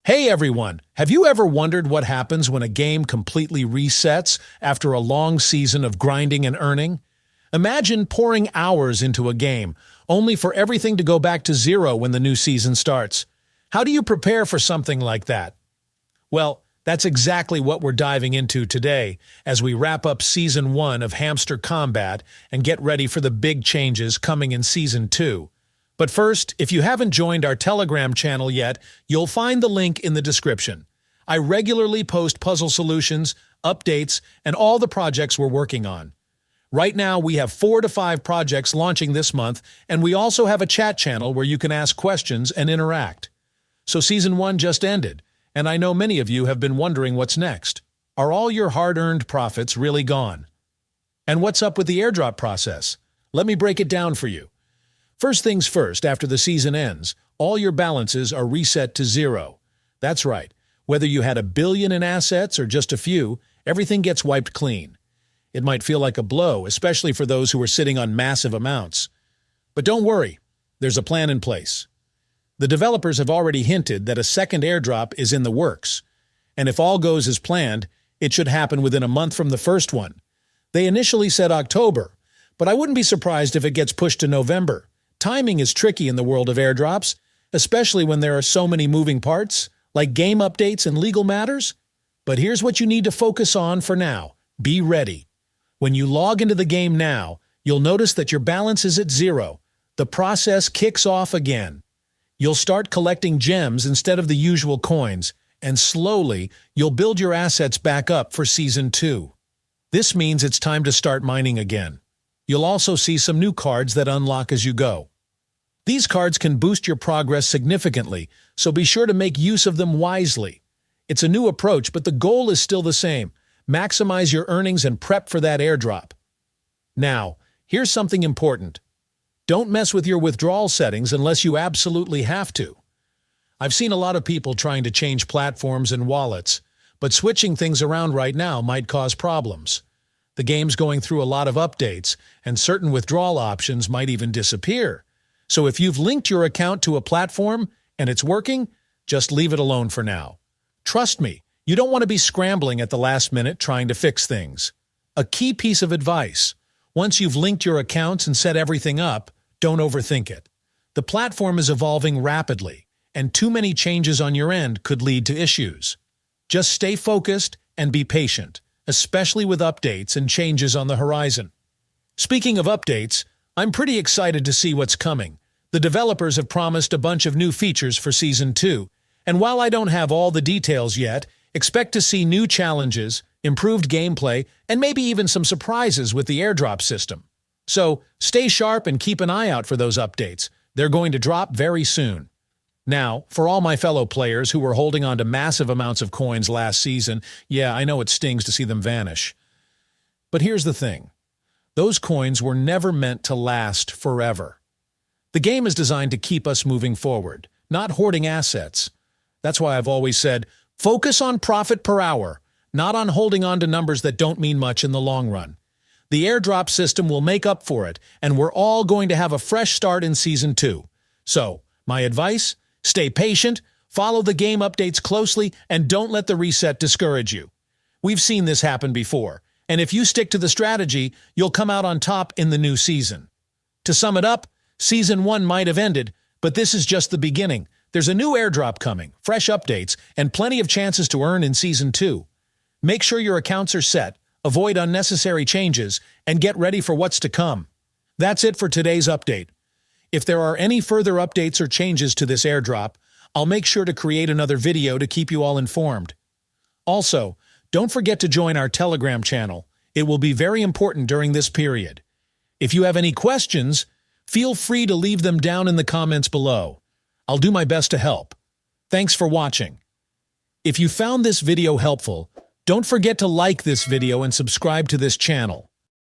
Hey everyone, have you ever wondered what happens when a game completely resets after a long season of grinding and earning? Imagine pouring hours into a game, only for everything to go back to zero when the new season starts. How do you prepare for something like that? Well, that's exactly what we're diving into today as we wrap up Season 1 of Hamster Kombat and get ready for the big changes coming in Season 2. But first, if you haven't joined our Telegram channel yet, you'll find the link in the description. I regularly post puzzle solutions, updates, and all the projects we're working on. Right now, we have 4 to 5 projects launching this month, and we also have a chat channel where you can ask questions and interact. So Season 1 just ended, and I know many of you have been wondering what's next. Are all your hard-earned profits really gone? And what's up with the airdrop process? Let me break it down for you. First things first, after the season ends, all your balances are reset to zero. That's right. Whether you had $1 billion in assets or just a few, everything gets wiped clean. It might feel like a blow, especially for those who are sitting on massive amounts. But don't worry, there's a plan in place. The developers have already hinted that a second airdrop is in the works, and if all goes as planned, it should happen within a month from the first one. They initially said October, but I wouldn't be surprised if it gets pushed to November. Timing is tricky in the world of airdrops, especially when there are so many moving parts, like game updates and legal matters. But here's what you need to focus on for now. Be ready. When you log into the game now, you'll notice that your balance is at zero. The process kicks off again. You'll start collecting gems instead of the usual coins, and slowly, you'll build your assets back up for Season 2. This means it's time to start mining again. You'll also see some new cards that unlock as you go. These cards can boost your progress significantly, so be sure to make use of them wisely. It's a new approach, but the goal is still the same. Maximize your earnings and prep for that airdrop. Now, here's something important. Don't mess with your withdrawal settings unless you absolutely have to. I've seen a lot of people trying to change platforms and wallets, but switching things around right now might cause problems. The game's going through a lot of updates, and certain withdrawal options might even disappear. So if you've linked your account to a platform and it's working, just leave it alone for now. Trust me, you don't want to be scrambling at the last minute trying to fix things. A key piece of advice: once you've linked your accounts and set everything up, don't overthink it. The platform is evolving rapidly, and too many changes on your end could lead to issues. Just stay focused and be patient, especially with updates and changes on the horizon. Speaking of updates, I'm pretty excited to see what's coming. The developers have promised a bunch of new features for Season 2, and while I don't have all the details yet, expect to see new challenges, improved gameplay, and maybe even some surprises with the airdrop system. So, stay sharp and keep an eye out for those updates. They're going to drop very soon. Now, for all my fellow players who were holding on to massive amounts of coins last season, yeah, I know it stings to see them vanish. But here's the thing. Those coins were never meant to last forever. The game is designed to keep us moving forward, not hoarding assets. That's why I've always said, focus on profit per hour, not on holding on to numbers that don't mean much in the long run. The airdrop system will make up for it, and we're all going to have a fresh start in Season 2. So, my advice? Stay patient, follow the game updates closely, and don't let the reset discourage you. We've seen this happen before, and if you stick to the strategy, you'll come out on top in the new season. To sum it up, Season 1 might have ended, but this is just the beginning. There's a new airdrop coming, fresh updates, and plenty of chances to earn in Season 2. Make sure your accounts are set, avoid unnecessary changes, and get ready for what's to come. That's it for today's update. If there are any further updates or changes to this airdrop, I'll make sure to create another video to keep you all informed. Also, don't forget to join our Telegram channel. It will be very important during this period. If you have any questions, feel free to leave them down in the comments below. I'll do my best to help. Thanks for watching. If you found this video helpful, don't forget to like this video and subscribe to this channel.